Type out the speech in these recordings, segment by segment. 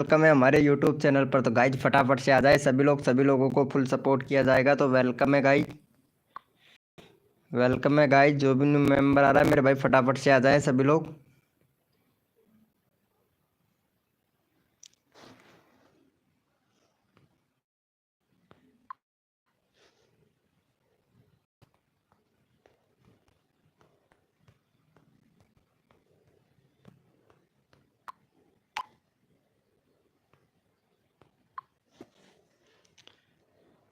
Welcome है हमारे YouTube channel पर। तो गाइज फटाफट से आ जाए सभी लोगों को फुल सपोर्ट किया जाएगा। तो वेलकम है गाइज, वेलकम है गाइज। जो भी न्यू मेंबर आ रहा है मेरे भाई फटाफट से आ जाए सभी लोग।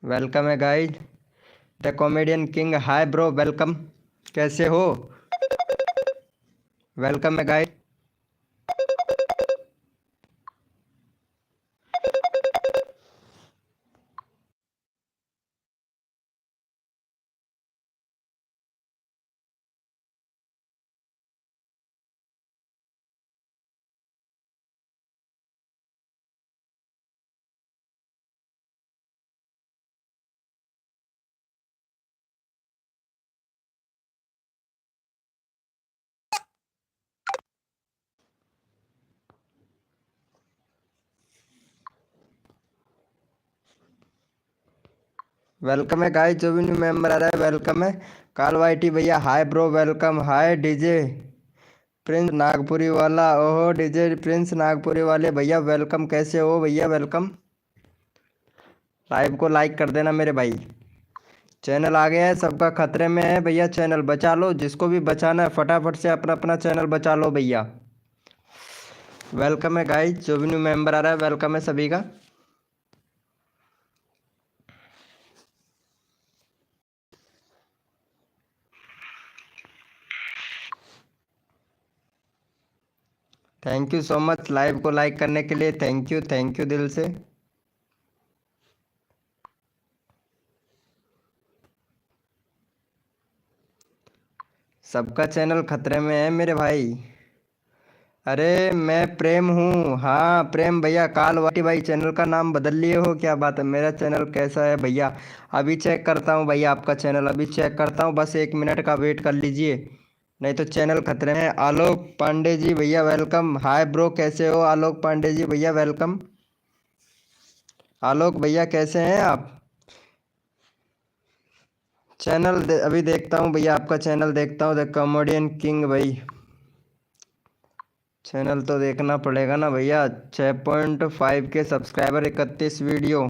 वेलकम है guys. The comedian king, hi bro, welcome. कैसे हो? वेलकम है गाइज। वेलकम है गाइज। जो भी न्यू मेंबर आ रहा है वेलकम है। काल वाईटी भैया हाय ब्रो, वेलकम। हाय डीजे प्रिंस नागपुरी वाला, ओहो डीजे प्रिंस नागपुरी वाले भैया वेलकम। कैसे हो भैया? वेलकम। लाइव को लाइक कर देना मेरे भाई। चैनल आ गया है, सबका खतरे में है भैया। चैनल बचा लो, जिसको भी बचाना है फटाफट से अपना अपना चैनल बचा लो भैया। वेलकम है गाइस। जो भी न्यू मेंबर आ रहा है वेलकम है सभी का। Thank you so much live को लाइक करने के लिए। थैंक यू दिल से। सबका चैनल खतरे में है मेरे भाई। अरे मैं प्रेम हूँ। हाँ प्रेम भैया, काल वाटी भाई चैनल का नाम बदल लिए हो? क्या बात है? मेरा चैनल कैसा है भैया? अभी चेक करता हूँ भैया, आपका चैनल अभी चेक करता हूँ। बस 1 मिनट का वेट कर लीजिए, नहीं तो चैनल खतरे में है। आलोक पांडे जी भैया वेलकम। हाय ब्रो, कैसे हो आलोक पांडे जी भैया? वेलकम। आलोक भैया कैसे हैं आप? अभी देखता हूँ भैया, आपका चैनल देखता हूँ। द कॉमेडियन किंग भाई, चैनल तो देखना पड़ेगा ना भैया। 6.5 के सब्सक्राइबर, 31 वीडियो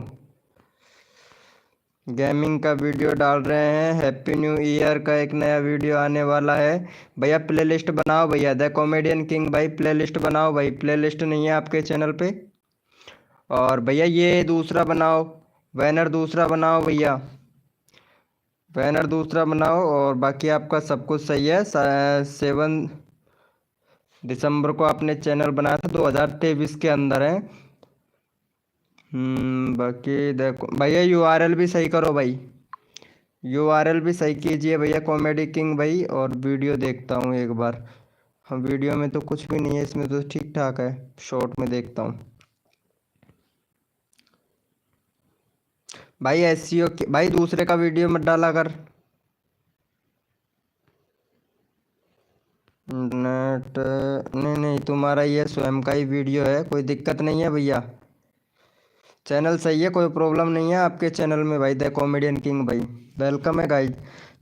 गेमिंग का वीडियो डाल रहे हैं। हैप्पी न्यू ईयर का एक नया वीडियो आने वाला है भैया। प्लेलिस्ट बनाओ भैया, द कॉमेडियन किंग भाई प्लेलिस्ट बनाओ भाई। प्लेलिस्ट नहीं है आपके चैनल पे। और भैया ये दूसरा बनाओ, बैनर दूसरा बनाओ भैया, बैनर दूसरा बनाओ। और बाकी आपका सब कुछ सही है। 7 दिसंबर को आपने चैनल बनाया था, 2023 के अंदर है। बाकी देखो भैया, यूआरएल भी सही करो भाई, यूआरएल भी सही कीजिए भैया कॉमेडी किंग भाई। और वीडियो देखता हूँ एक बार। हाँ वीडियो में तो कुछ भी नहीं है, इसमें तो ठीक ठाक है। शॉर्ट में देखता हूँ भाई। एसईओ भाई दूसरे का वीडियो मत डाला कर। नेट नहीं नहीं, तुम्हारा ये स्वयं का ही वीडियो है, कोई दिक्कत नहीं है भैया। चैनल सही है, कोई प्रॉब्लम नहीं है आपके चैनल में भाई। द कॉमेडियन किंग भाई वेलकम है guys.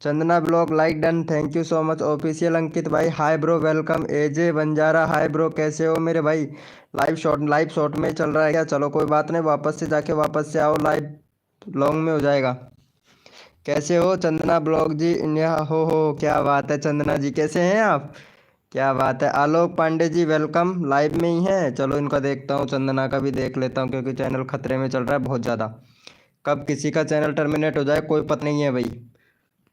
Chandana blog like done, thank you so much. Official Ankit भाई hi bro welcome. AJ Banjara hi bro, कैसे हो मेरे भाई? लाइव शॉर्ट में चल रहा है क्या? चलो कोई बात नहीं, वापस से आओ, लाइव लॉन्ग में हो जाएगा। कैसे हो चंदना ब्लॉग जी? इंडिया हो, क्या बात है चंदना जी, कैसे हैं आप? क्या बात है। आलोक पांडे जी वेलकम, लाइव में ही हैं। चलो इनका देखता हूँ, चंदना का भी देख लेता हूँ, क्योंकि चैनल खतरे में चल रहा है बहुत ज़्यादा। कब किसी का चैनल टर्मिनेट हो जाए कोई पता नहीं है भाई,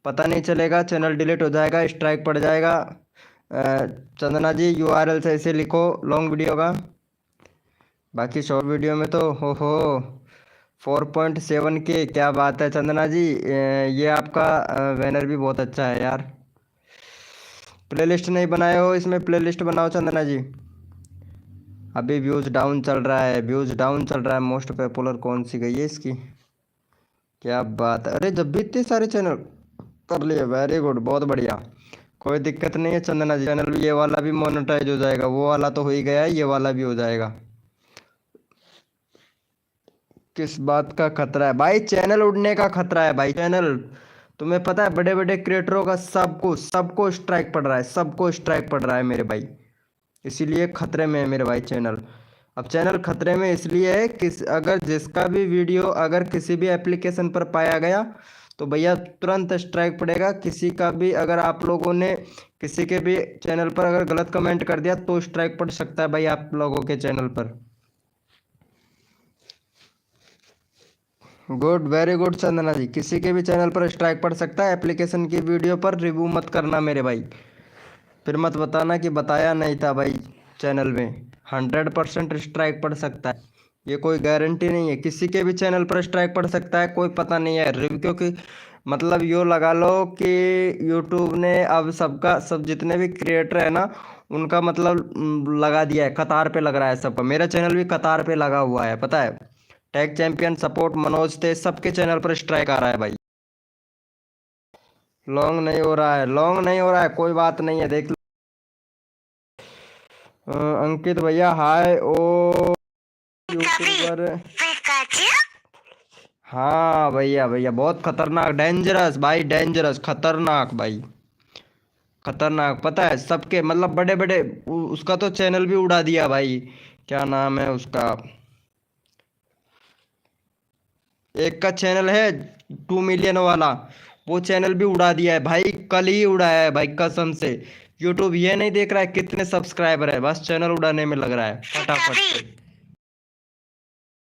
पता नहीं चलेगा। चैनल डिलीट हो जाएगा, स्ट्राइक पड़ जाएगा। चंदना जी यूआरएल से ऐसे लिखो लॉन्ग वीडियो का। बाकी शॉर्ट वीडियो में तो हो 4.7 के, क्या बात है चंदना जी। ये आपका बैनर भी बहुत अच्छा है यार। प्लेलिस्ट नहीं बनाए हो, इसमें प्लेलिस्ट बनाओ चंदना जी। अभी व्यूज़ डाउन चल रहा है, व्यूज़ डाउन चल रहा है। मोस्ट पॉपुलर कौन सी गई है इसकी? क्या बात है, अरे जब भी इतने सारे चैनल कर लिए, वेरी गुड, बहुत बढ़िया। कोई दिक्कत नहीं है चंदना जी, चैनल ये वाला भी मोनेटाइज हो जाएगा। वो वाला तो हो ही गया है, ये वाला भी हो जाएगा। किस बात का खतरा है भाई? चैनल उड़ने का खतरा है भाई। चैनल, तुम्हें पता है बड़े बड़े क्रिएटरों का सबको सबको स्ट्राइक पड़ रहा है, सबको स्ट्राइक पड़ रहा है मेरे भाई। इसीलिए खतरे में है मेरे भाई चैनल। अब चैनल खतरे में इसलिए है कि अगर जिसका भी वीडियो अगर किसी भी एप्लीकेशन पर पाया गया तो भैया तुरंत स्ट्राइक पड़ेगा। किसी का भी अगर आप लोगों ने किसी के भी चैनल पर अगर गलत कमेंट कर दिया तो स्ट्राइक पड़ सकता है भाई आप लोगों के चैनल पर। गुड, वेरी गुड चंदना जी। किसी के भी चैनल पर स्ट्राइक पड़ सकता है। एप्लीकेशन की वीडियो पर रिव्यू मत करना मेरे भाई, फिर मत बताना कि बताया नहीं था भाई चैनल में। 100% स्ट्राइक पड़ सकता है, ये कोई गारंटी नहीं है। किसी के भी चैनल पर स्ट्राइक पड़ सकता है, कोई पता नहीं है रिव्यू, क्योंकि मतलब यो लगा लो कि यूट्यूब ने अब सबका सब जितने भी क्रिएटर है ना उनका मतलब लगा दिया है, कतार पे लग रहा है सबका। मेरा चैनल भी कतार पे लगा हुआ है पता है। टैग चैंपियन, सपोर्ट, मनोज तेज, सबके चैनल पर स्ट्राइक आ रहा है भाई। लॉन्ग नहीं हो रहा है, लॉन्ग नहीं हो रहा है, कोई बात नहीं है, देख लो। अंकित भैया हाय। ओ यूट्यूबर, हाँ भैया भैया बहुत खतरनाक, डेंजरस भाई, डेंजरस, खतरनाक भाई, खतरनाक। पता है सबके मतलब बड़े बड़े उसका तो चैनल भी उड़ा दिया भाई। क्या नाम है उसका, एक का चैनल है 2 मिलियन वाला, वो चैनल भी उड़ा दिया है भाई, कल ही उड़ाया है भाई कसम से। यूट्यूब ये नहीं देख रहा है कितने सब्सक्राइबर है, बस चैनल उड़ाने में लग रहा है, फटाफट से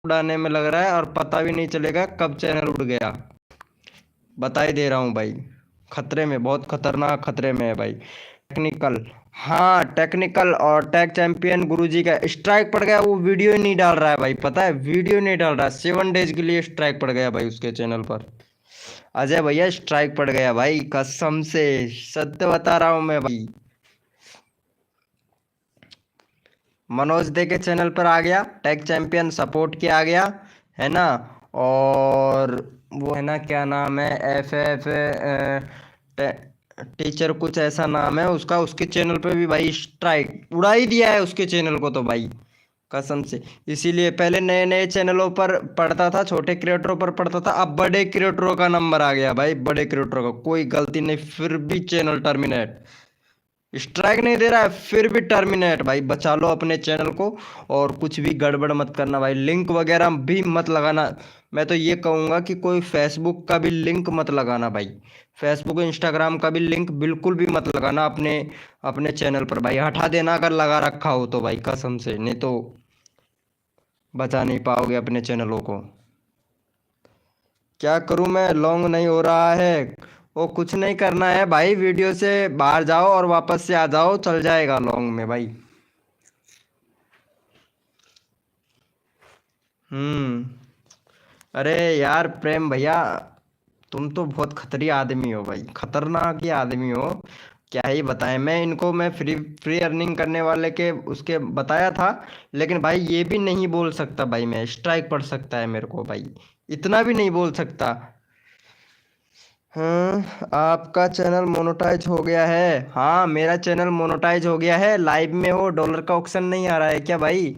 उड़ाने में लग रहा है और पता भी नहीं चलेगा कब चैनल उड़ गया। बता ही दे रहा हूँ भाई, खतरे में, बहुत खतरनाक खतरे में है भाई। टेक्निकल, हाँ टेक्निकल और टैग चैंपियन गुरुजी का स्ट्राइक पड़ गया, वो वीडियो ही नहीं डाल रहा है भाई, पता है वीडियो नहीं डाल रहा है। 7 डेज के लिए स्ट्राइक पड़ गया भाई उसके चैनल पर। अजय भैया स्ट्राइक पड़ गया भाई कसम से, सत्य बता रहा हूँ मैं भाई। मनोज दे के चैनल पर आ गया, टैग चैंपियन सपोर्ट के आ गया है ना, और वो है ना क्या नाम है, एफ एफ टीचर कुछ ऐसा नाम है उसका, उसके चैनल पे भी भाई स्ट्राइक उड़ा ही दिया है उसके चैनल को तो भाई कसम से। इसीलिए पहले नए नए चैनलों पर पढ़ता था, छोटे क्रिएटरों पर पढ़ता था, अब बड़े क्रिएटरों का नंबर आ गया भाई, बड़े क्रिएटरों का कोई गलती नहीं फिर भी चैनल टर्मिनेट। स्ट्राइक नहीं दे रहा है फिर भी टर्मिनेट भाई, बचा लो अपने चैनल को। और कुछ भी गड़बड़ मत करना भाई, लिंक वगैरह भी मत लगाना। मैं तो ये कहूँगा कि कोई फेसबुक का भी लिंक मत लगाना भाई, फेसबुक इंस्टाग्राम का भी लिंक बिल्कुल भी मत लगाना अपने अपने चैनल पर भाई, हटा देना अगर लगा रखा हो तो भाई कसम से, नहीं तो बचा नहीं पाओगे अपने चैनलों को। क्या करूं मैं, लॉन्ग नहीं हो रहा है। वो कुछ नहीं करना है भाई, वीडियो से बाहर जाओ और वापस से आ जाओ, चल जाएगा लॉन्ग में भाई। हम्म। अरे यार प्रेम भैया, तुम तो बहुत खतरी आदमी हो भाई, खतरनाक ही आदमी हो। क्या ही बताएं मैं इनको, मैं फ्री फ्री अर्निंग करने वाले के उसके बताया था, लेकिन भाई ये भी नहीं बोल सकता भाई, मैं स्ट्राइक पड़ सकता है मेरे को भाई, इतना भी नहीं बोल सकता। हाँ, आपका चैनल मोनेटाइज हो गया है? हाँ मेरा चैनल मोनेटाइज हो गया है, लाइव में हो, डॉलर का ऑप्शन नहीं आ रहा है क्या भाई?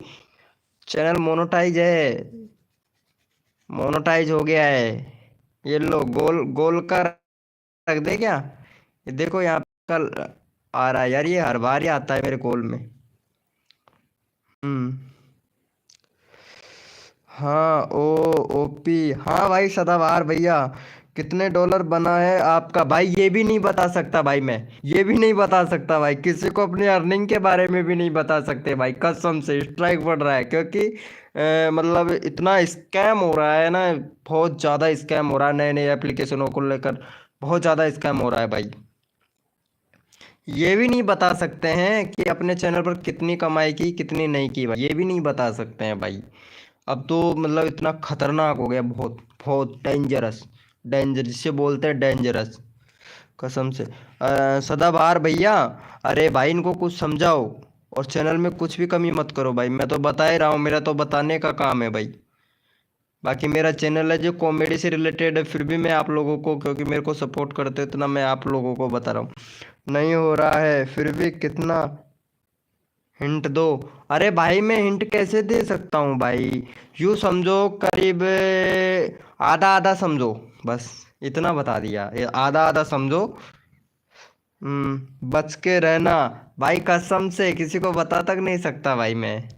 चैनल मोनेटाइज है, मोनेटाइज हो गया है। ये लो गोल गोल का रख दे क्या, ये देखो यहाँ कल आ रहा है यार, ये हर बार ही आता है मेरे गोल में। हम्म। हाँ ओ ओपी, हाँ भाई सदाबहार भैया, कितने डॉलर बना है आपका भाई? ये भी नहीं बता सकता भाई मैं, ये भी नहीं बता सकता भाई, किसी को अपनी अर्निंग के बारे में भी नहीं बता सकते भाई कसम से। स्ट्राइक पड़ रहा है क्योंकि मतलब इतना स्कैम हो रहा है ना, बहुत ज़्यादा स्कैम हो रहा है नए नए एप्लीकेशनों को लेकर, बहुत ज़्यादा स्कैम हो रहा है भाई। ये भी नहीं बता सकते हैं कि अपने चैनल पर कितनी कमाई की कितनी नहीं की भाई, ये भी नहीं बता सकते हैं भाई। अब तो मतलब इतना खतरनाक हो गया, बहुत बहुत डेंजरस, डेंजर जिसे बोलते हैं डेंजरस कसम से। सदाबहार भैया, अरे भाई इनको कुछ समझाओ और चैनल में कुछ भी कमी मत करो भाई, मैं तो बता ही रहा हूँ, मेरा तो बताने का काम है भाई। बाकी मेरा चैनल है जो कॉमेडी से रिलेटेड है, फिर भी मैं आप लोगों को, क्योंकि मेरे को सपोर्ट करते हो इतना, मैं आप लोगों को बता रहा हूँ। नहीं हो रहा है फिर भी कितना हिंट दो। अरे भाई मैं हिंट कैसे दे सकता हूँ भाई। यूँ समझो करीब आधा आधा समझो। बस इतना बता दिया, ये आधा आधा समझो। बच के रहना। भाई कसम से किसी को बता तक नहीं सकता भाई मैं।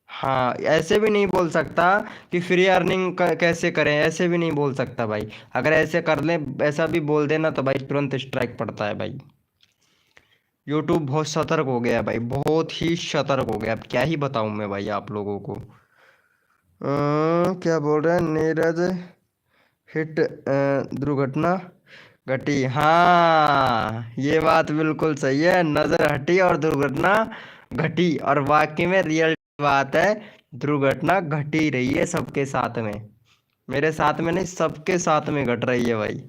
हाँ ऐसे भी नहीं बोल सकता कि फ्री अर्निंग कैसे करें, ऐसे भी नहीं बोल सकता भाई। अगर ऐसे कर ले, ऐसा भी बोल देना तो भाई तुरंत स्ट्राइक पड़ता है भाई। यूट्यूब बहुत सतर्क हो गया है भाई, बहुत ही सतर्क हो गया। अब क्या ही बताऊं मैं भाई आप लोगों को। क्या बोल रहे हैं नीरज। हिट दुर्घटना घटी। हाँ ये बात बिल्कुल सही है, नजर हटी और दुर्घटना घटी, और वाकई में रियल बात है। दुर्घटना घटी रही है सबके साथ में। मेरे साथ में नहीं, सबके साथ में घट रही है भाई।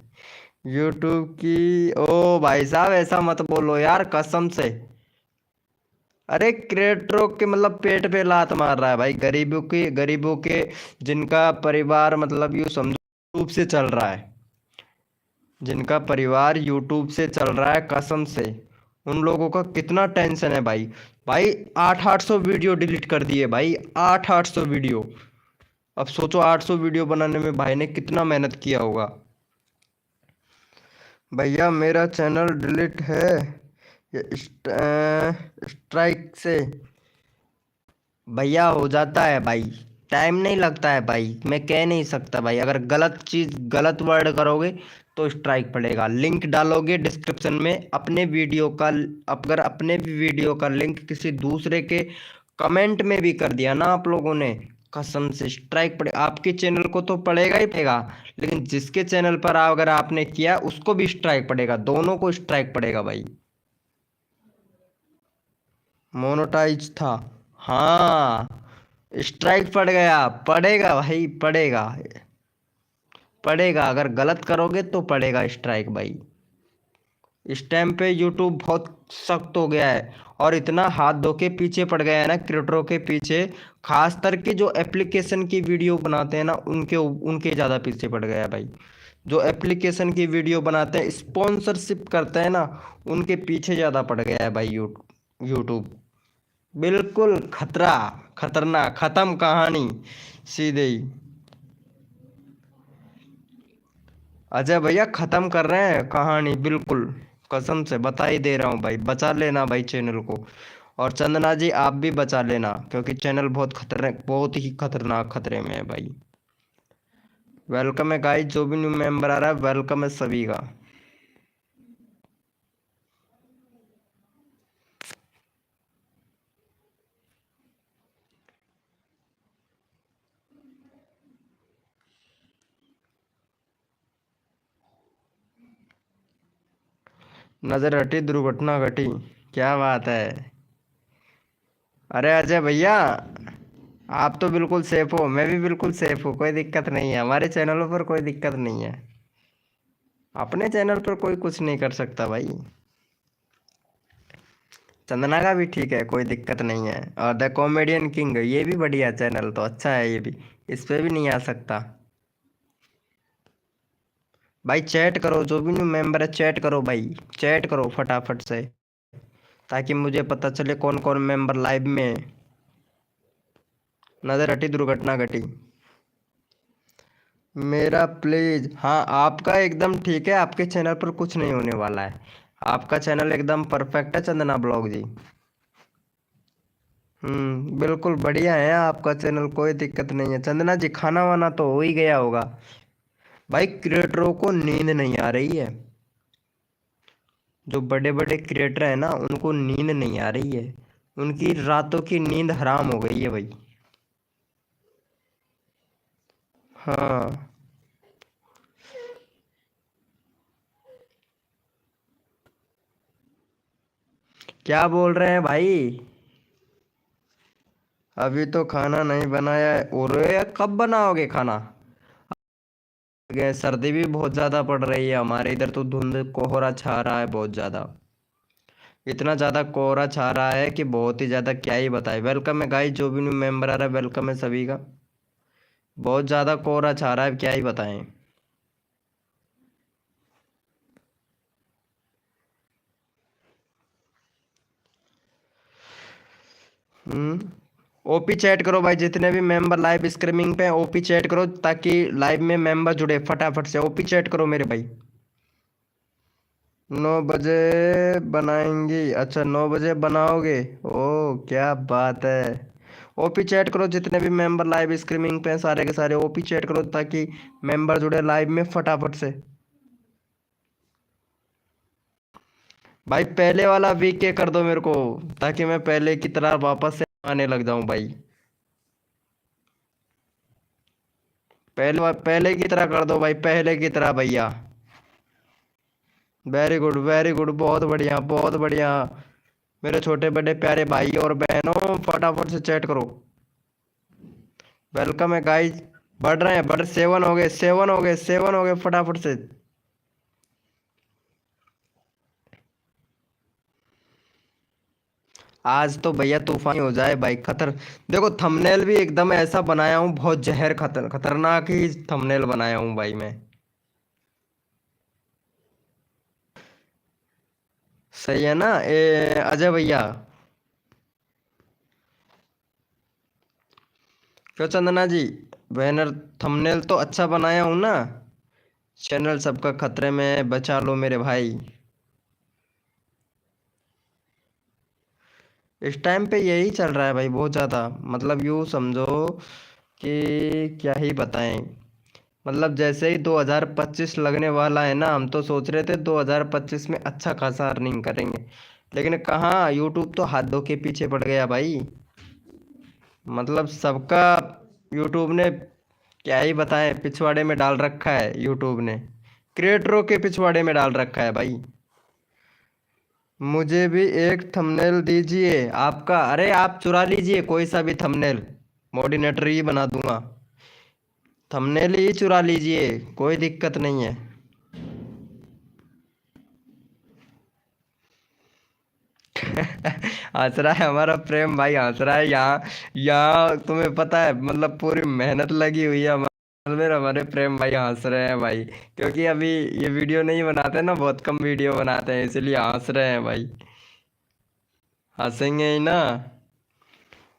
यूट्यूब की। ओ भाई साहब ऐसा मत बोलो यार कसम से। अरे क्रिएटरों के मतलब पेट पे लात मार रहा है भाई, गरीबों के जिनका परिवार मतलब यूँ समझो यूट्यूब से चल रहा है। जिनका परिवार यूट्यूब से चल रहा है कसम से, उन लोगों का कितना टेंशन है भाई। भाई 800 वीडियो डिलीट कर दिए भाई, 800 वीडियो। अब सोचो 800 वीडियो बनाने में भाई ने कितना मेहनत किया होगा। भैया मेरा चैनल डिलीट है ये स्ट्राइक से। भैया हो जाता है भाई, टाइम नहीं लगता है भाई, मैं कह नहीं सकता भाई। अगर गलत चीज़ गलत वर्ड करोगे तो स्ट्राइक पड़ेगा। लिंक डालोगे डिस्क्रिप्शन में अपने वीडियो का, अगर अपने भी वीडियो का लिंक किसी दूसरे के कमेंट में भी कर दिया ना आप लोगों ने, कसम से स्ट्राइक पड़े। आपके चैनल को तो पड़ेगा ही पड़ेगा, लेकिन जिसके चैनल पर अगर आपने किया उसको भी स्ट्राइक पड़ेगा, दोनों को स्ट्राइक पड़ेगा भाई। मोनोटाइज था। हाँ स्ट्राइक पड़ गया, पड़ेगा भाई पड़ेगा। पड़ेगा, अगर गलत करोगे तो पड़ेगा स्ट्राइक भाई। इस टाइम पे यूट्यूब बहुत सख्त हो गया है, और इतना हाथ धो के पीछे पड़ गया है ना क्रिएटरों के पीछे। खास करके जो एप्लीकेशन की वीडियो बनाते हैं ना, उनके उनके ज़्यादा पीछे पड़ गया है भाई। जो एप्लीकेशन की वीडियो बनाते हैं, स्पॉन्सरशिप करते हैं ना, उनके पीछे ज़्यादा पड़ गया है भाई यूट्यूब। बिल्कुल खतरा, खतरनाक, खत्म कहानी सीधे ही। अजय भैया खत्म कर रहे हैं कहानी बिल्कुल। कसम से बता ही दे रहा हूँ भाई, बचा लेना भाई चैनल को। और चंदना जी आप भी बचा लेना, क्योंकि चैनल बहुत खतरे, बहुत ही खतरनाक खतरे में है भाई। वेलकम है गाइस, जो भी न्यू मेंबर आ रहा है वेलकम है सभी का। नजर हटी दुर्घटना घटी, क्या बात है। अरे अजय भैया आप तो बिल्कुल सेफ हो, मैं भी बिल्कुल सेफ हूँ, कोई दिक्कत नहीं है, हमारे चैनलों पर कोई दिक्कत नहीं है। अपने चैनल पर कोई कुछ नहीं कर सकता भाई। चंदना का भी ठीक है, कोई दिक्कत नहीं है। और द कॉमेडियन किंग ये भी बढ़िया चैनल, तो अच्छा है ये भी, इस पे भी नहीं आ सकता। भाई चैट करो, जो भी न्यू मेंबर है चैट करो भाई, चैट करो फटाफट से, ताकि मुझे पता चले कौन कौन मेंबर लाइव में है। नजर हटी दुर्घटना घटी। मेरा प्लीज, हाँ आपका एकदम ठीक है, आपके चैनल पर कुछ नहीं होने वाला है। आपका चैनल एकदम परफेक्ट है चंदना ब्लॉग जी। बिल्कुल बढ़िया है आपका चैनल, कोई दिक्कत नहीं है। चंदना जी खाना वाना तो हो ही गया होगा। भाई क्रिएटरों को नींद नहीं आ रही है, जो बड़े बड़े क्रिएटर हैं ना उनको नींद नहीं आ रही है, उनकी रातों की नींद हराम हो गई है भाई। हाँ क्या बोल रहे हैं भाई। अभी तो खाना नहीं बनाया है, और कब बनाओगे खाना। सर्दी भी बहुत ज़्यादा पड़ रही है, हमारे इधर तो धुंध कोहरा छा रहा है बहुत ज़्यादा। इतना ज़्यादा कोहरा छा रहा है कि बहुत ही ज़्यादा, क्या ही बताए। वेलकम है गाइस, जो भी न्यू मेंबर आ रहा है वेलकम है सभी का। बहुत ज़्यादा कोहरा छा रहा है, क्या ही बताएं। ओपी चैट करो भाई, जितने भी मेंबर लाइव स्ट्रीमिंग पे ओपी चैट करो ताकि लाइव में मेंबर जुड़े फटाफट से। ओपी चैट करो मेरे भाई। 9 बजे बनाएंगी? अच्छा 9 बजे बनाओगे? ओ क्या बात है। ओपी चैट करो, जितने भी मेंबर लाइव स्ट्रीमिंग पे हैं सारे के सारे ओपी चैट करो ताकि मेंबर जुड़े लाइव में फटाफट से। भाई पहले वाला वीके कर दो मेरे को, ताकि मैं पहले की तरह वापस से आने लग जाऊं भाई। पहले की तरह कर दो भाई, पहले की तरह भैया। वेरी गुड वेरी गुड, बहुत बढ़िया बहुत बढ़िया। मेरे छोटे बड़े प्यारे भाई और बहनों फटाफट से चैट करो। वेलकम है गाइस। बढ़ रहे हैं, बढ़ 7 हो गए, 7 हो गए, 7 हो गए फटाफट से। आज तो भैया तूफानी हो जाए भाई, खतर। देखो थंबनेल भी एकदम ऐसा बनाया हूँ, बहुत जहर खतरनाक ही थंबनेल बनाया हूँ भाई मैं। सही है ना अजय भैया? क्यों चंदना जी? बैनर थंबनेल तो अच्छा बनाया हूँ ना? चैनल सबका खतरे में, बचा लो मेरे भाई। इस टाइम पे यही चल रहा है भाई, बहुत ज़्यादा। मतलब यूँ समझो कि क्या ही बताएं। मतलब जैसे ही 2025 लगने वाला है ना, हम तो सोच रहे थे 2025 में अच्छा खासा अर्निंग करेंगे। लेकिन कहाँ, यूट्यूब तो हाथ धो के पीछे पड़ गया भाई। मतलब सबका यूट्यूब ने, क्या ही बताएं, पिछवाड़े में डाल रखा है यूट्यूब ने। क्रिएटरों के पिछवाड़े में डाल रखा है भाई। मुझे भी एक थंबनेल दीजिए आपका। अरे आप चुरा लीजिए कोई सा भी थंबनेल, मॉडिनेटर ही बना दूंगा। थंबनेल ही चुरा लीजिए, कोई दिक्कत नहीं है। हंस रहा है हमारा प्रेम भाई, हंस रहा है। यहाँ यहाँ तुम्हें पता है, मतलब पूरी मेहनत लगी हुई है हमारे में। हमारे प्रेम भाई हंस रहे हैं भाई, क्योंकि अभी ये वीडियो नहीं बनाते ना, बहुत कम वीडियो बनाते हैं, इसलिए हंस रहे हैं भाई। हंसेंगे ही ना।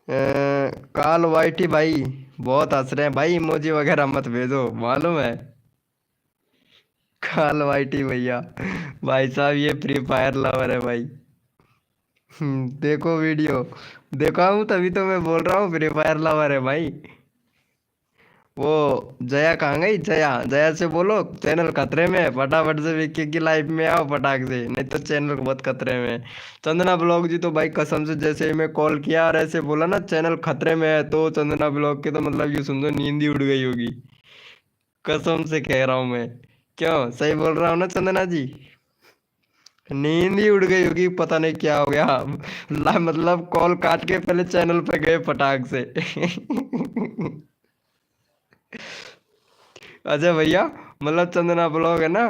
काल वाइटी भाई बहुत हंस रहे हैं भाई, इमोजी वगैरह मत भेजो, मालूम है। काल वाइटी भैया, भाई साहब ये फ्री फायर लवर है भाई। देखो वीडियो, देखा हूँ तभी तो मैं बोल रहा हूँ फ्री फायर लवर है भाई। वो जया कहाँ गई? जया, जया से बोलो चैनल खतरे में है, फटाफट से विक्की की लाइफ में आओ फटाक से, नहीं तो चैनल बहुत खतरे में है। चंदना ब्लॉग जी तो भाई कसम से, जैसे ही मैं कॉल किया और ऐसे बोला ना चैनल खतरे में है, तो चंदना ब्लॉग के तो मतलब ये समझो नींद ही उड़ गई होगी। कसम से कह रहा हूँ मैं। क्यों, सही बोल रहा हूँ ना चंदना जी? नींद ही उड़ गई होगी, पता नहीं क्या हो गया। मतलब कॉल काट के पहले चैनल पे गए फटाक से। अच्छा भैया, मतलब चंदना ब्लॉग है ना,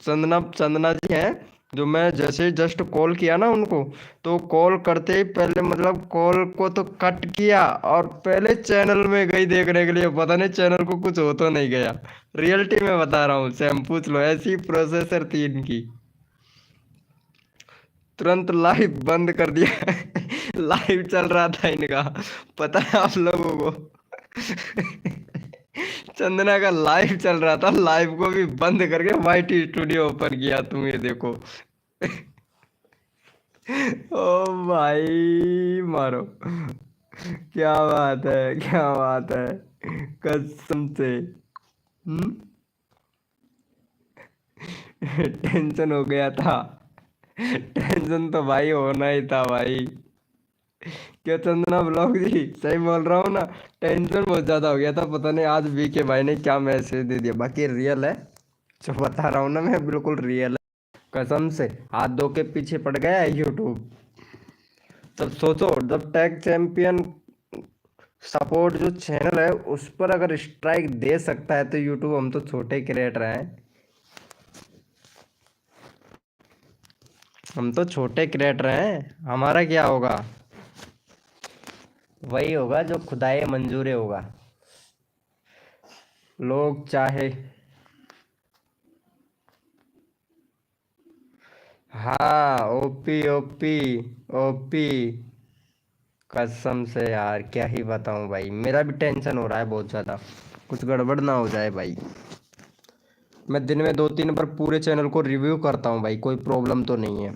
चंदना चंदना जी हैं, जो मैं जैसे ही जस्ट कॉल किया ना उनको, तो कॉल करते ही पहले मतलब कॉल को तो कट किया और पहले चैनल में गई देखने के लिए। पता नहीं चैनल को कुछ हो तो नहीं गया। रियलिटी में बता रहा हूँ, सैम पूछ लो, ऐसी प्रोसेसर थी इनकी। तुरंत लाइव बंद कर दिया। लाइव चल रहा था इनका, पता है आप लोगों को? चंदना का लाइव चल रहा था, लाइव को भी बंद करके वाईटी स्टूडियो ओपन किया, तुम ये देखो। ओ भाई मारो, क्या बात है क्या बात है, कसम से। हम्म। टेंशन हो गया था। टेंशन तो भाई होना ही था भाई। क्या चंदना ब्लॉग जी, सही बोल रहा हूँ ना? टेंशन बहुत ज्यादा हो गया था, पता नहीं आज वीके भाई ने क्या मैसेज दे दिया। बाकी रियल है, जो बता रहा हूँ ना मैं, बिल्कुल रियल है। कसम से हाथ धो के पीछे पड़ गया है यूट्यूब। तब सोचो, जब टैग चैंपियन सपोर्ट जो चैनल है उस पर अगर स्ट्राइक दे सकता है तो यूट्यूब, हम तो छोटे क्रिएटर हैं। हम तो छोटे क्रिएटर हैं, हमारा क्या होगा? वही होगा जो खुदाए मंजूर होगा। लोग चाहे। हाँ ओपी ओपी ओपी, कसम से यार क्या ही बताऊं भाई, मेरा भी टेंशन हो रहा है बहुत ज़्यादा, कुछ गड़बड़ ना हो जाए भाई। मैं दिन में 2-3 बार पूरे चैनल को रिव्यू करता हूं भाई, कोई प्रॉब्लम तो नहीं है।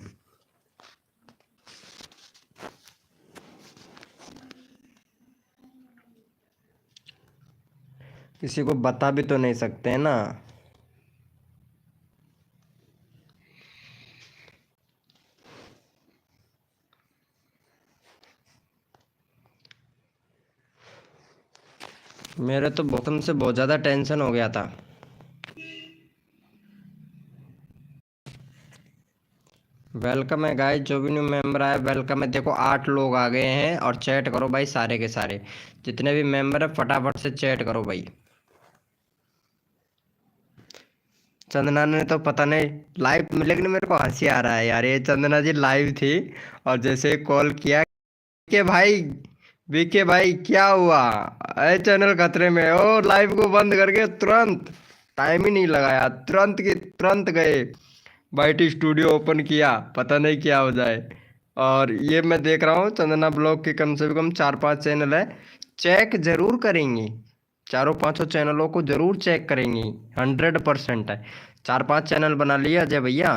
किसी को बता भी तो नहीं सकते हैं ना। मेरे तो बहुत से बहुत ज़्यादा टेंशन हो गया था। वेलकम है गाइस, जो भी न्यू मेंबर आया वेलकम है। देखो 8 लोग आ गए हैं और चैट करो भाई, सारे के सारे जितने भी मेंबर है फटाफट से चैट करो भाई। चंदना ने तो पता नहीं लाइव, लेकिन मेरे को हंसी आ रहा है यार, ये चंदना जी लाइव थी और जैसे कॉल किया के भाई, बीके भाई क्या हुआ, अरे चैनल खतरे में, ओ लाइव को बंद करके तुरंत, टाइम ही नहीं लगाया, तुरंत की तुरंत गए वाईटी स्टूडियो ओपन किया, पता नहीं क्या हो जाए। और ये मैं देख रहा हूँ चंदना ब्लॉग के कम से कम 4-5 चैनल है, चेक जरूर करेंगी, चारों पांचों चैनलों को जरूर चेक करेंगी, 100% है। 4-5 चैनल बना लिया अजय भैया।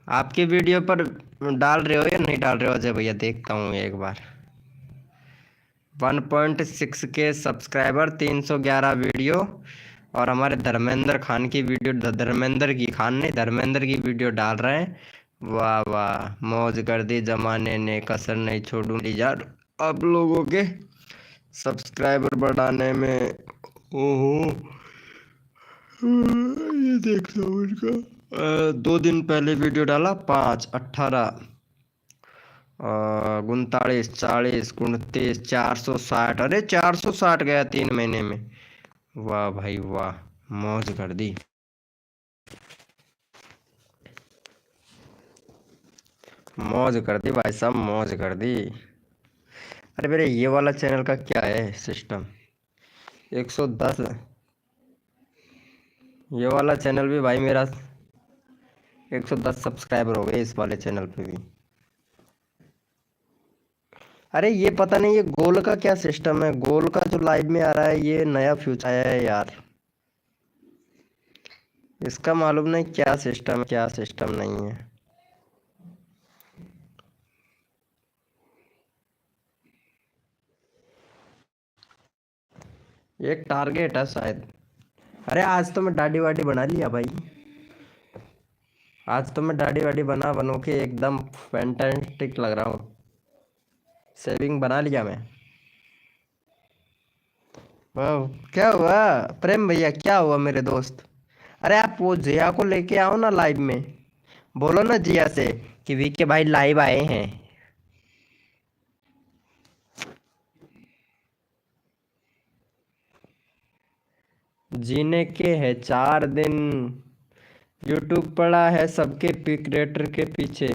आपकी वीडियो पर डाल रहे हो या नहीं डाल रहे हो अजय भैया, देखता हूँ एक बार। 1.6 के सब्सक्राइबर, 311 वीडियो, और हमारे धर्मेंद्र खान की वीडियो, धर्मेंद्र की खान नहीं, धर्मेंद्र की वीडियो डाल रहे हैं। वाह वाह, मौज कर दी जमाने ने, कसर नहीं छोड़ूंगी यार आप लोगों के सब्सक्राइबर बढ़ाने में। ओहो, ये देखता हूँ इनका। 2 दिन पहले वीडियो डाला, 5, 18, 39, 40, 29, 460, अरे 460 गया 3 महीने में। वाह भाई वाह, मौज कर दी, मौज कर दी भाई साहब, मौज कर दी। अरे मेरे ये वाला चैनल का क्या है सिस्टम, 110, ये वाला चैनल भी भाई मेरा 110 सब्सक्राइबर हो गए इस वाले चैनल पे भी। अरे ये पता नहीं ये गोल का क्या सिस्टम है, गोल का जो लाइव में आ रहा है ये नया फ्यूचर आया है यार, इसका मालूम नहीं क्या सिस्टम, क्या सिस्टम नहीं है। ये एक टारगेट है शायद। अरे आज तो मैं दाढ़ी वाड़ी बना लिया भाई, आज तो मैं दाढ़ी वाड़ी बनो के एकदम फैंटास्टिक लग रहा हूँ, सेविंग बना लिया मैं। वाह, क्या हुआ प्रेम भैया, क्या हुआ मेरे दोस्त। अरे आप वो जिया को लेके आओ ना लाइव में, बोलो ना जिया से कि वीके भाई लाइव आए हैं। जीने के है 4 दिन, यूट्यूब पड़ा है सबके क्रिएटर के पीछे,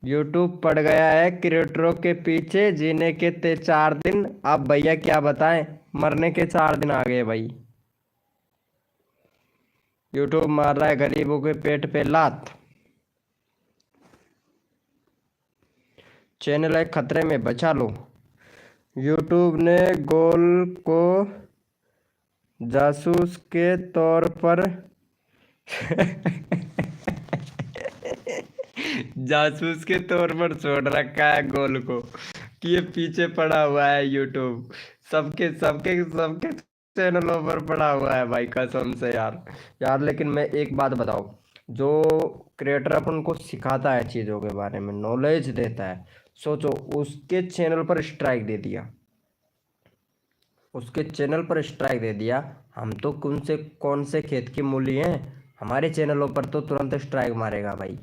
यूट्यूब पड़ गया है क्रिएटरों के पीछे, जीने के थे 4 दिन, अब भैया क्या बताएं, मरने के 4 दिन आ गए भाई। यूट्यूब मार रहा है गरीबों के पेट पे लात, चैनल है खतरे में, बचा लो। यूट्यूब ने गोल को जासूस के तौर पर जासूस के तौर पर छोड़ रखा है गोल को, कि ये पीछे पड़ा हुआ है यूट्यूब, सबके सबके सबके चैनलों पर पड़ा हुआ है भाई, कसम से यार। यार लेकिन मैं एक बात बताओ, जो क्रिएटर अपन को सिखाता है चीज़ों के बारे में, नॉलेज देता है, सोचो उसके चैनल पर स्ट्राइक दे दिया, उसके चैनल पर स्ट्राइक दे दिया, हम तो कौन से खेत की मूली हैं, हमारे चैनलों पर तो तुरंत स्ट्राइक मारेगा भाई।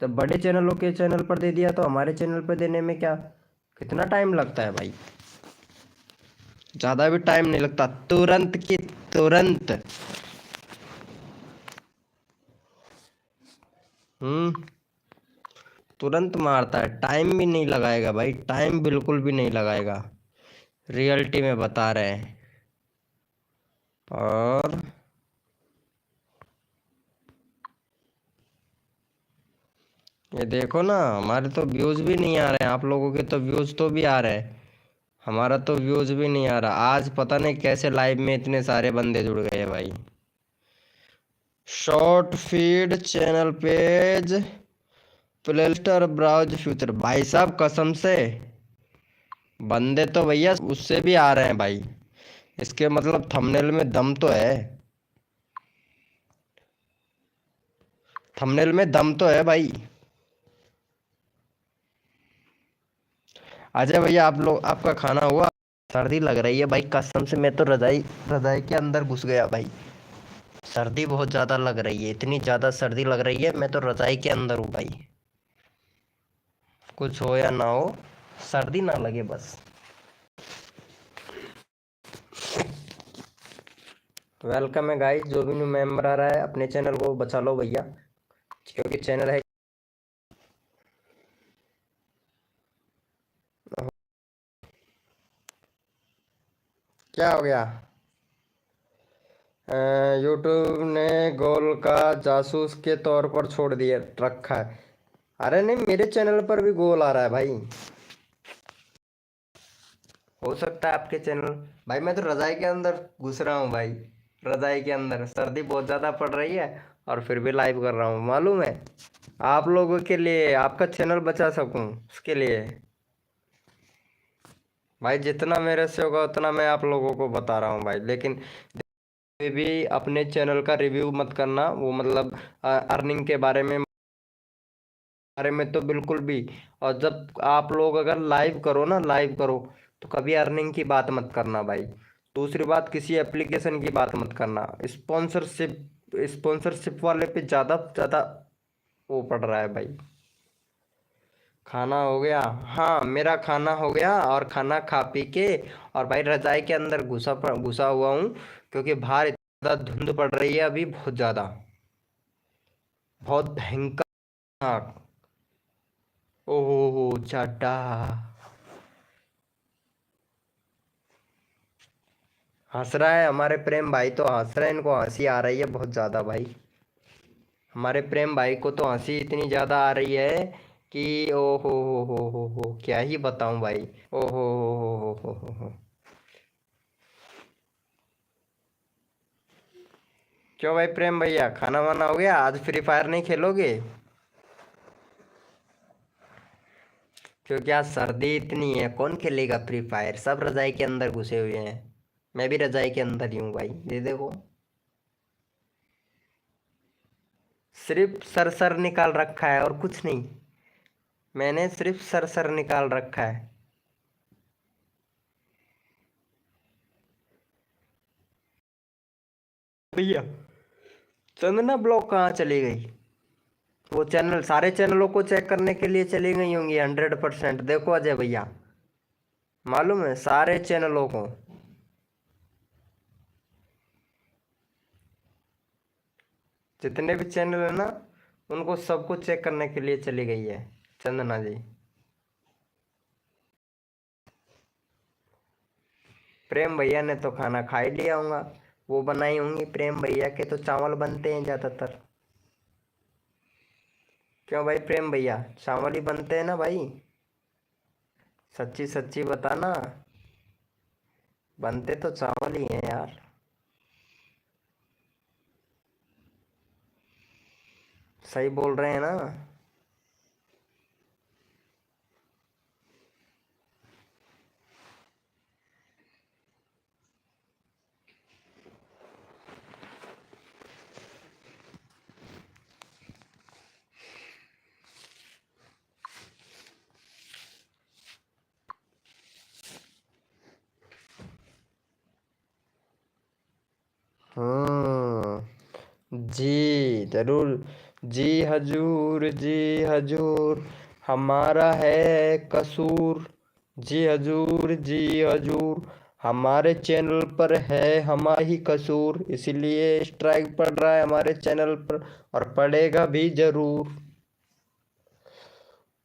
तो बड़े चैनलों के चैनल पर दे दिया तो हमारे चैनल पर देने में क्या, कितना टाइम लगता है भाई, ज़्यादा भी टाइम नहीं लगता, तुरंत की तुरंत। हम्म, तुरंत मारता है, टाइम भी नहीं लगाएगा भाई, टाइम बिल्कुल भी नहीं लगाएगा, रियलिटी में बता रहे हैं। और ये देखो ना, हमारे तो व्यूज भी नहीं आ रहे हैं, आप लोगों के तो व्यूज तो भी आ रहे हैं, हमारा तो व्यूज भी नहीं आ रहा। आज पता नहीं कैसे लाइव में इतने सारे बंदे जुड़ गए हैं भाई। Short feed channel page playlister browse future, भाई साहब कसम से बंदे तो भैया उससे भी आ रहे हैं भाई। इसके मतलब थंबनेल में दम तो है, थंबनेल में दम तो है भाई। अजय भैया आप लोग, आपका खाना हुआ? सर्दी लग रही है भाई कसम से, मैं तो रजाई रजाई के अंदर घुस गया भाई। सर्दी बहुत ज़्यादा लग रही है, इतनी ज़्यादा सर्दी लग रही है, मैं तो रजाई के अंदर हूँ भाई। कुछ हो या ना हो, सर्दी ना लगे बस। वेलकम है गाइस, जो भी न्यू मेंबर आ रहा है अपने चैनल को बचा लो भैया, क्योंकि चैनल है। क्या हो गया? यूट्यूब ने गोल का जासूस के तौर पर छोड़ दिया रखा है। अरे नहीं, मेरे चैनल पर भी गोल आ रहा है भाई। हो सकता है आपके चैनल। भाई मैं तो रजाई के अंदर घुस रहा हूँ भाई, रजाई के अंदर सर्दी बहुत ज़्यादा पड़ रही है और फिर भी लाइव कर रहा हूँ, मालूम है? आप लोगों के लिए, आपका चैनल बचा सकूँ उसके लिए भाई, जितना मेरे से होगा उतना मैं आप लोगों को बता रहा हूँ भाई। लेकिन कोई भी अपने चैनल का रिव्यू मत करना, वो मतलब अर्निंग के बारे में तो बिल्कुल भी। और जब आप लोग अगर लाइव करो ना, लाइव करो तो कभी अर्निंग की बात मत करना भाई। दूसरी बात, किसी एप्लीकेशन की बात मत करना। स्पॉन्सरशिप स्पॉन्सरशिप वाले पे ज़्यादा ज़्यादा वो पड़ रहा है भाई। खाना हो गया? हाँ मेरा खाना हो गया, और खाना खा पी के और भाई रजाई के अंदर घुसा हुआ हूँ, क्योंकि बाहर इतना धुंध पड़ रही है अभी, बहुत ज़्यादा, बहुत भयंकर। ओहो चाटा। हंस रहा है हमारे प्रेम भाई, तो हंस रहे हैं, इनको हंसी आ रही है बहुत ज़्यादा भाई। हमारे प्रेम भाई को तो हंसी इतनी ज़्यादा आ रही है कि ओ हो, क्या ही बताऊं भाई। ओ हो। क्यों भाई प्रेम भैया, खाना वाना हो गया? आज फ्री फायर नहीं खेलोगे? क्योंकि आज सर्दी इतनी है, कौन खेलेगा फ्री फायर, सब रजाई के अंदर घुसे हुए हैं। मैं भी रजाई के अंदर ही हूँ भाई, ये देखो। सिर्फ सर सर निकाल रखा है और कुछ नहीं, मैंने सिर्फ सर सर निकाल रखा है भैया। चंदना ब्लॉक कहाँ चली गई? वो चैनल, सारे चैनलों को चेक करने के लिए चली गई होंगी 100%। देखो अजय भैया, मालूम है सारे चैनलों को, जितने भी चैनल है ना उनको सबको चेक करने के लिए चली गई है चंदना जी। प्रेम भैया ने तो खाना खा ही लिया होगा, वो बनाई होंगी, प्रेम भैया के तो चावल बनते हैं ज़्यादातर। क्यों भाई प्रेम भैया, चावल ही बनते हैं ना भाई? सच्ची सच्ची बताना, बनते तो चावल ही हैं यार। सही बोल रहे हैं ना? जी जरूर, जी हजूर, जी हजूर, हमारा है कसूर। जी हजूर, जी हजूर, हमारे चैनल पर है हमारा ही कसूर, इसलिए स्ट्राइक पड़ रहा है हमारे चैनल पर, और पड़ेगा भी जरूर।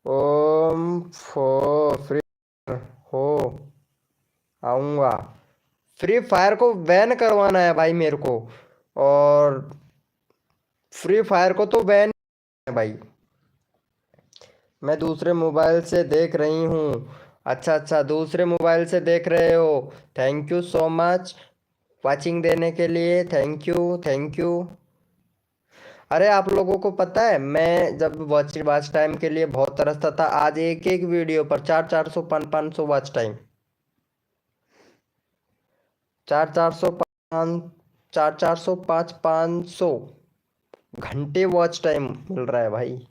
ओम फो फ्री हो आऊँगा। फ्री फायर को बैन करवाना है भाई मेरे को, और फ्री फायर को तो बैन है भाई। मैं दूसरे मोबाइल से देख रही हूँ। अच्छा अच्छा, दूसरे मोबाइल से देख रहे हो। Thank you so much watching देने के लिए। Thank you thank you. अरे आप लोगों को पता है, मैं जब वॉच टाइम के लिए बहुत तरसता था, आज एक एक वीडियो पर 400 500 वॉच टाइम। 400 500 घंटे वॉच टाइम मिल रहा है भाई।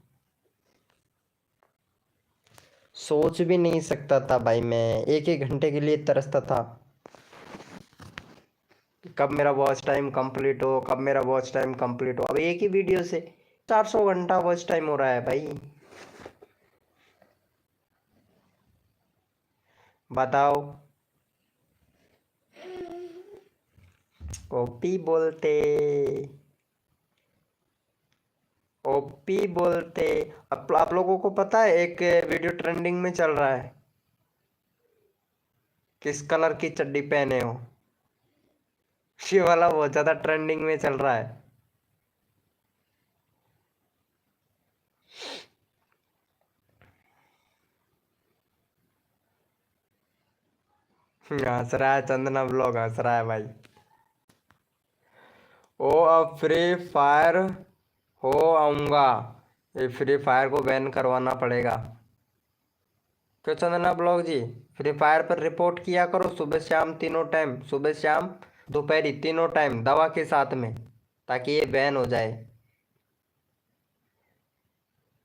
सोच भी नहीं सकता था भाई, मैं एक एक घंटे के लिए तरसता था। कब मेरा वॉच टाइम कंप्लीट हो, कब मेरा वॉच टाइम कंप्लीट हो। अब एक ही वीडियो से 400 घंटा वॉच टाइम हो रहा है भाई। बताओ। ओपी बोलते, ओपी बोलते। अब आप लोगों को पता है एक वीडियो ट्रेंडिंग में चल रहा है, किस कलर की चड्डी पहने हो। ये वाला बहुत ज्यादा ट्रेंडिंग में चल रहा है। हंस रहा है चंदना ब्लॉग, हंस रहा है भाई। ओ अब फ्री फायर हो आऊंगा। ये फ्री फायर को बैन करवाना पड़ेगा। क्यों चंदना ब्लॉग जी, फ्री फायर पर रिपोर्ट किया करो सुबह शाम तीनों टाइम, सुबह शाम दोपहरी तीनों टाइम दवा के साथ में, ताकि ये बैन हो जाए।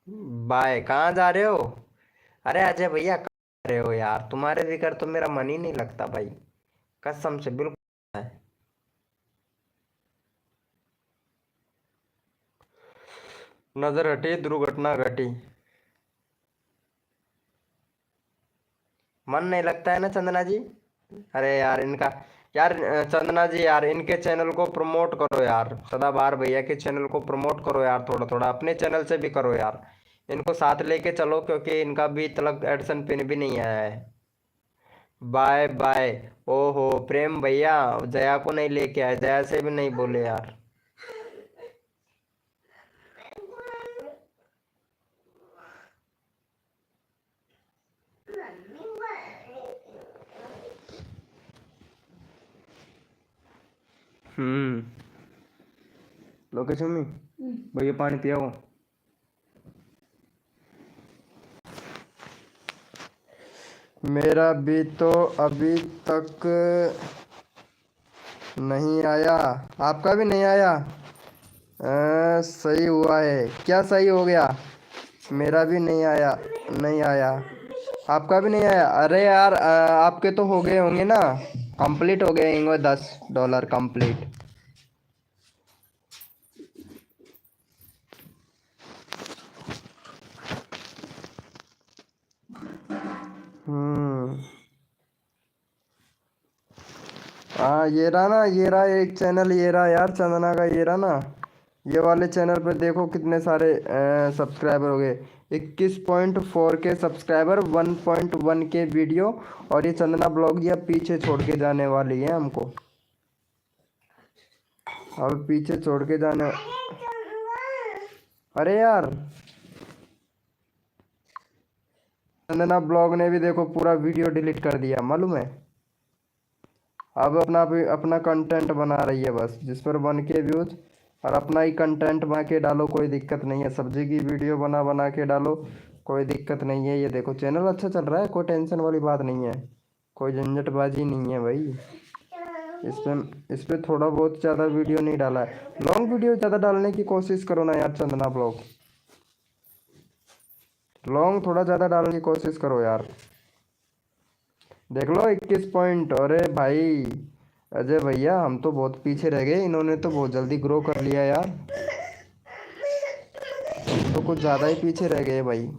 बाय, कहाँ जा रहे हो? अरे अजय भैया कहाँ जा रहे हो यार, तुम्हारे बिगर तो मेरा मन ही नहीं लगता भाई, कसम से बिल्कुल है। नजर हटी दुर्घटना घटी। मन नहीं लगता है ना चंदना जी। अरे यार इनका, यार चंदना जी यार इनके चैनल को प्रमोट करो यार, सदाबहार भैया के चैनल को प्रमोट करो यार, थोड़ा थोड़ा अपने चैनल से भी करो यार। इनको साथ लेके चलो, क्योंकि इनका भी तलक एडसन पिन भी नहीं आया है। Bye bye. ओहो प्रेम भैया, जया को नहीं लेके आए, जया से भी नहीं बोले यार। हम्म। लोकेशन में भैया पानी पिया हो। मेरा भी तो अभी तक नहीं आया। आपका भी नहीं आया? सही हुआ है क्या, सही हो गया। मेरा भी नहीं आया, नहीं आया। आपका भी नहीं आया? अरे यार आपके तो हो गए होंगे ना, कंप्लीट हो गए होंगे $10 कंप्लीट। हम्म। हाँ ये रहा ना, ये रहा एक चैनल, ये रहा यार चंदना का, ये रहा ना। ये वाले चैनल पे देखो कितने सारे सब्सक्राइबर हो गए। 21.4 के सब्सक्राइबर, 1.1 के वीडियो। और ये चंदना ब्लॉग ये अब पीछे छोड़ के जाने वाली है हमको, अब पीछे छोड़ के जाने। अरे यार चंदना ब्लॉग ने भी देखो पूरा वीडियो डिलीट कर दिया, मालूम है। अब अपना भी अपना कंटेंट बना रही है बस, जिस पर 1K व्यूज, और अपना ही कंटेंट बना के डालो, कोई दिक्कत नहीं है। सब्जी की वीडियो बना बना के डालो, कोई दिक्कत नहीं है। ये देखो चैनल अच्छा चल रहा है, कोई टेंशन वाली बात नहीं है, कोई झंझटबाजी नहीं है भाई। इस पे थोड़ा बहुत ज़्यादा वीडियो नहीं डाला है, लॉन्ग वीडियो ज़्यादा डालने की कोशिश करो ना यार चंदना ब्लॉग, लॉन्ग थोड़ा ज़्यादा डालने की कोशिश करो यार। देख लो 21 पॉइंट, अरे भाई अजय भैया हम तो बहुत पीछे रह गए, इन्होंने तो बहुत जल्दी ग्रो कर लिया यार, हम तो कुछ ज़्यादा ही पीछे रह गए भाई।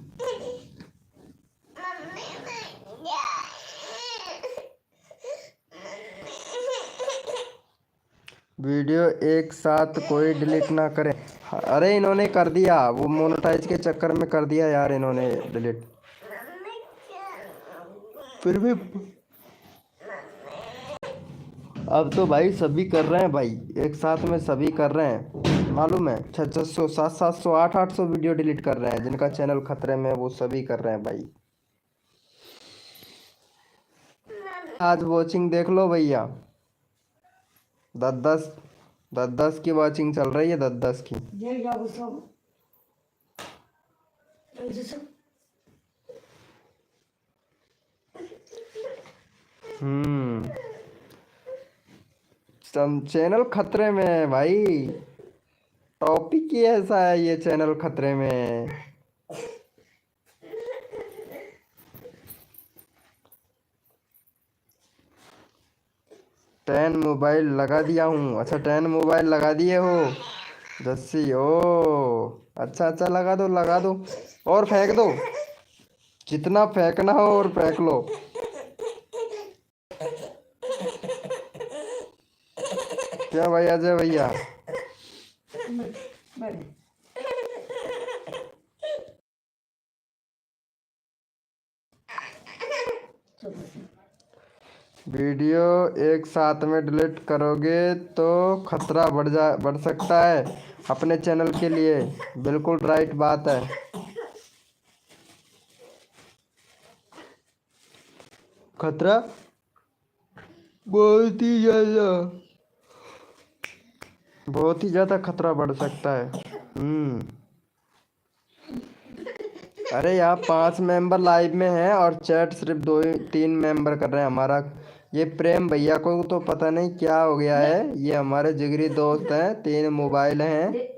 वीडियो एक साथ कोई डिलीट ना करे। अरे इन्होंने कर दिया, वो मोनेटाइज के चक्कर में कर दिया यार इन्होंने डिलीट। फिर भी अब तो भाई सभी कर रहे हैं भाई, एक साथ में सभी कर रहे हैं। मालूम है, 600 700 800 वीडियो डिलीट कर रहे हैं। जिनका चैनल खतरे में है वो सभी कर रहे हैं भाई। आज वॉचिंग देख लो भैया, 10-10 की वॉचिंग चल रही है, 10-10 की। हम्म चैनल खतरे में है भाई। टॉपिक ही ऐसा है, ये चैनल खतरे में है। 10 मोबाइल लगा दिया हूँ। अच्छा 10 मोबाइल लगा दिए हो जस्सी? ओ अच्छा अच्छा, लगा दो और फेंक दो, जितना फेंकना हो और फेंक लो। क्या भाई अजय भैया? वीडियो एक साथ में डिलीट करोगे तो खतरा बढ़ सकता है अपने चैनल के लिए। बिल्कुल राइट बात है। खतरा बहुत ही ज्यादा, बहुत ही ज्यादा खतरा बढ़ सकता है। अरे यहाँ 5 मेंबर लाइव में हैं और चैट सिर्फ 2-3 मेंबर कर रहे हैं। हमारा ये प्रेम भैया को तो पता नहीं क्या हो गया है। ये हमारे जिगरी दोस्त हैं, 3 मोबाइल हैं।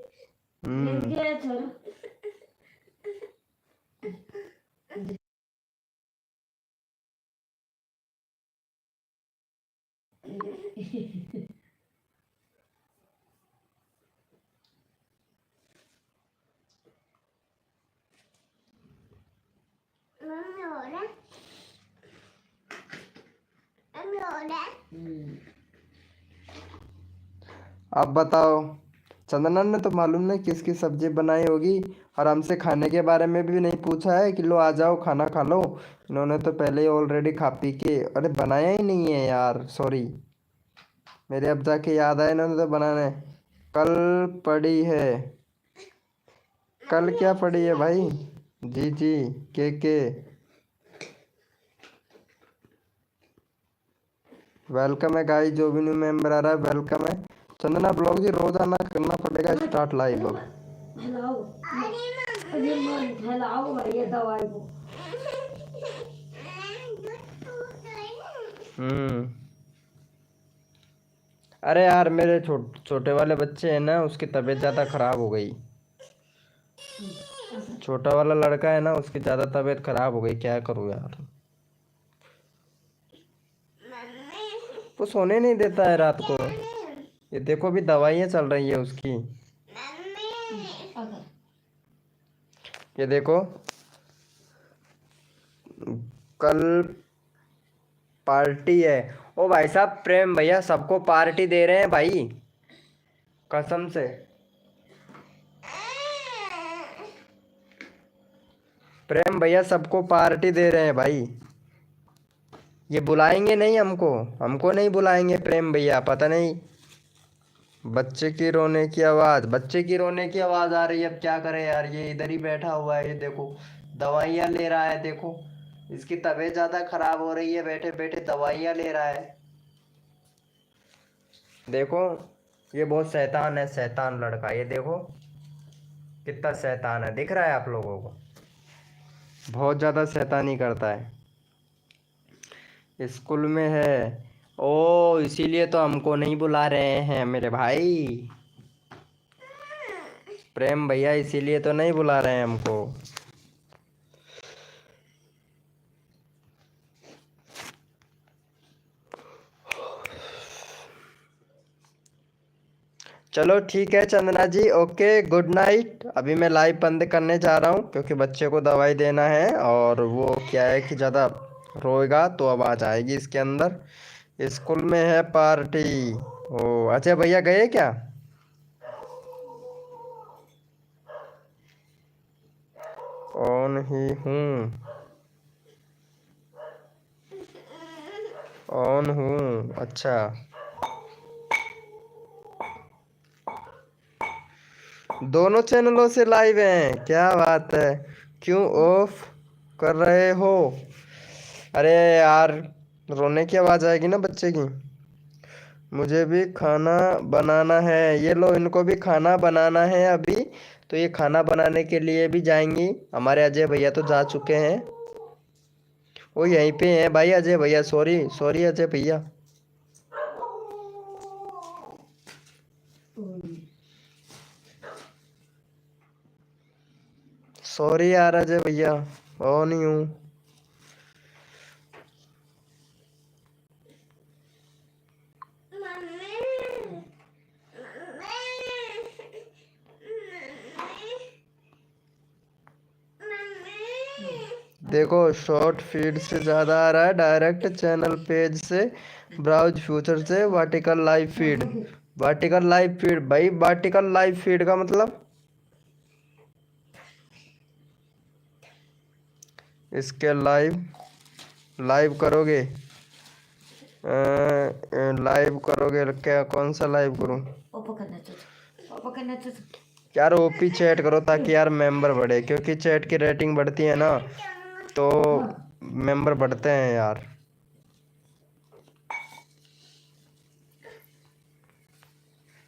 अब बताओ, चंदना ने तो मालूम नहीं किसकी सब्जी बनाई होगी, और हमसे खाने के बारे में भी नहीं पूछा है कि लो आ जाओ खाना खा लो। इन्होंने तो पहले ही ऑलरेडी खा पी के, अरे बनाया ही नहीं है यार, सॉरी। मेरे अब जाके याद आया, इन्होंने तो बनाने कल पड़ी है। कल क्या पड़ी है भाई? जी जी के वेलकम है गाइस, जो भी न्यू मेंबर आ रहा है वेलकम है। चंदना ब्लॉग जी रोजाना करना पड़ेगा स्टार्ट लाइव अब। हम्म अरे यार मेरे छोटे वाले बच्चे हैं ना, उसकी तबीयत ज़्यादा ख़राब हो गई। छोटा वाला लड़का है ना, उसकी ज़्यादा तबीयत ख़राब हो गई, क्या करूँ यार। वो सोने नहीं देता है रात को। ये देखो भी दवाइयाँ चल रही है उसकी। ये देखो, कल पार्टी है। ओ भाई साहब, प्रेम भैया सबको पार्टी दे रहे हैं भाई, कसम से। प्रेम भैया सबको पार्टी दे रहे हैं भाई। ये बुलाएंगे नहीं हमको, हमको नहीं बुलाएंगे प्रेम भैया, पता नहीं। बच्चे की रोने की आवाज़ आ रही है। अब क्या करें यार, ये इधर ही बैठा हुआ है, ये देखो दवाइयाँ ले रहा है। देखो इसकी तबीयत ज़्यादा खराब हो रही है, बैठे बैठे दवाइयाँ ले रहा है। देखो ये बहुत शैतान है, शैतान लड़का। ये देखो कितना शैतान है, दिख रहा है आप लोगों को? बहुत ज़्यादा शैतानी करता है। स्कूल में है, ओ इसीलिए तो हमको नहीं बुला रहे हैं मेरे भाई। प्रेम भैया इसीलिए तो नहीं बुला रहे हैं हमको। चलो ठीक है चंदना जी, ओके गुड नाइट। अभी मैं लाइव बंद करने जा रहा हूँ क्योंकि बच्चे को दवाई देना है, और वो क्या है कि ज़्यादा रोएगा तो आवाज़ आएगी इसके अंदर। स्कूल में है पार्टी। ओ अच्छा, भैया गए क्या? ऑन ही हूँ, ऑन हूँ। अच्छा दोनों चैनलों से लाइव हैं, क्या बात है। क्यों ऑफ कर रहे हो? अरे यार, रोने की आवाज़ आएगी ना बच्चे की। मुझे भी खाना बनाना है। ये लो, इनको भी खाना बनाना है अभी। तो ये खाना बनाने के लिए भी जाएंगी। हमारे अजय भैया तो जा चुके हैं, वो यहीं पे हैं भाई। अजय भैया, सॉरी सॉरी अजय भैया, सॉरी यार अजय भैया, ओ नहीं हूँ। देखो, शॉर्ट फीड से ज़्यादा आ रहा है, डायरेक्ट चैनल पेज से ब्राउज फ्यूचर से vertical live feed. Vertical live feed भाई, वर्टिकल लाइव फीड का मतलब इसके लाइव लाइव करोगे, लाइव करोगे क्या? कौन सा लाइव करूं यार? ओपी चैट करो ताकि यार मेंबर बढ़े, क्योंकि चैट की रेटिंग बढ़ती है ना तो मेंबर बढ़ते हैं यार।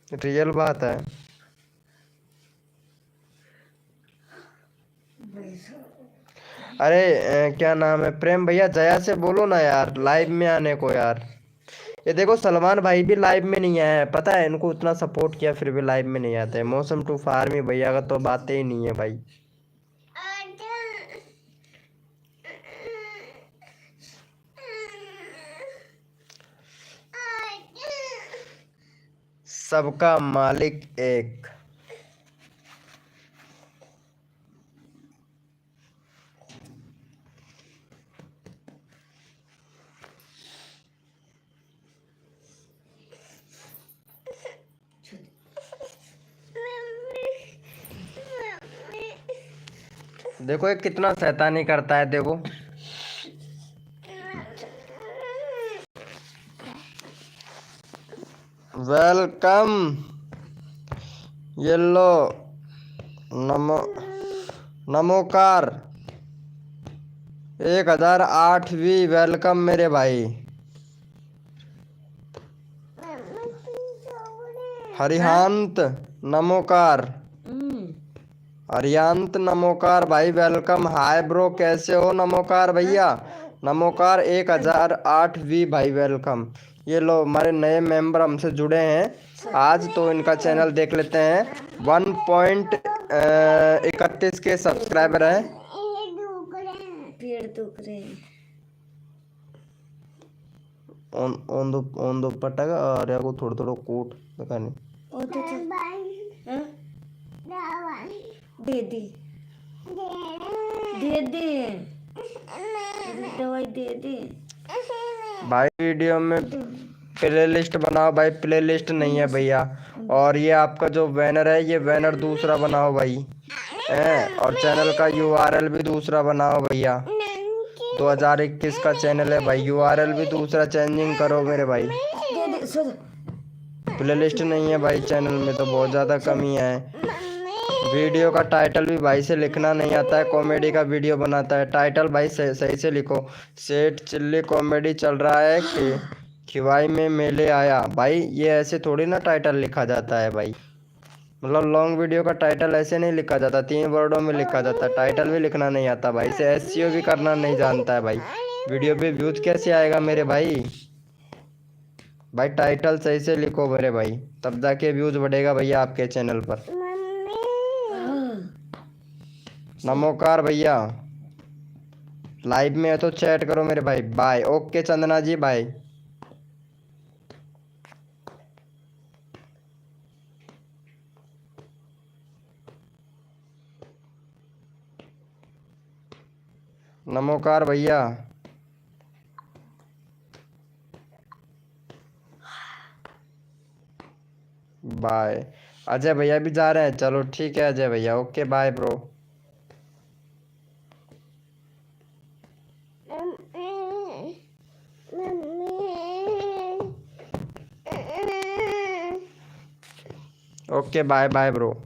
रियल बात है। अरे क्या नाम है, प्रेम भैया, जया से बोलो ना यार लाइव में आने को यार। ये देखो, सलमान भाई भी लाइव में नहीं आया है, पता है? इनको उतना सपोर्ट किया फिर भी लाइव में नहीं आते हैं। मौसम टू फार्मी भैया का तो बातें ही नहीं है भाई। सबका मालिक एक। देखो ये कितना शैतानी करता है, देखो। वेलकम, ये लो, नमो नमोकार 1008वीं वेलकम मेरे भाई। हरिहांत नमोकार, हरियांत नमोकार भाई, वेलकम। हाय ब्रो, कैसे हो नमोकार भैया? नमोकार 1008वीं भाई, वेलकम। ये लो, हमारे नए मेंबर हमसे जुड़े हैं आज, तो इनका चैनल देख लेते हैं। 1.31 के सब्सक्राइबर हैं। ओन दो पटका और को थोड़ा थोड़ा कोट नहीं। दे दे दे दे दवाई दे दे भाई। वीडियो में प्ले लिस्ट बनाओ भाई, प्ले लिस्ट नहीं है भैया। और ये आपका जो बैनर है, ये बैनर दूसरा बनाओ भाई, और चैनल का यूआरएल भी दूसरा बनाओ भैया। 2021 का चैनल है भाई, यूआरएल भी दूसरा चेंजिंग करो मेरे भाई। प्ले लिस्ट नहीं है भाई चैनल में, तो बहुत ज़्यादा कमी है। वीडियो का टाइटल भी भाई से लिखना नहीं आता है, कॉमेडी का वीडियो बनाता है। टाइटल भाई सही से लिखो। सेठ चिल्ली कॉमेडी चल रहा है कि खिवाई में मेले आया। भाई ये ऐसे थोड़ी ना टाइटल लिखा जाता है भाई, मतलब लॉन्ग वीडियो का टाइटल ऐसे नहीं लिखा जाता, 3 वर्डों में लिखा जाता है। टाइटल भी लिखना नहीं आता भाई से, एसईओ भी करना नहीं जानता है भाई। वीडियो पे व्यूज कैसे आएगा मेरे भाई? भाई टाइटल सही से लिखो मेरे भाई, तब जाके व्यूज बढ़ेगा भैया आपके चैनल पर। नमोकार भैया, लाइव में है तो चैट करो मेरे भाई। बाय। ओके चंदना जी, बाय। नमोकार भैया, बाय। अजय भैया भी जा रहे हैं, चलो ठीक है अजय भैया, okay bye bro. Okay bye bye bro.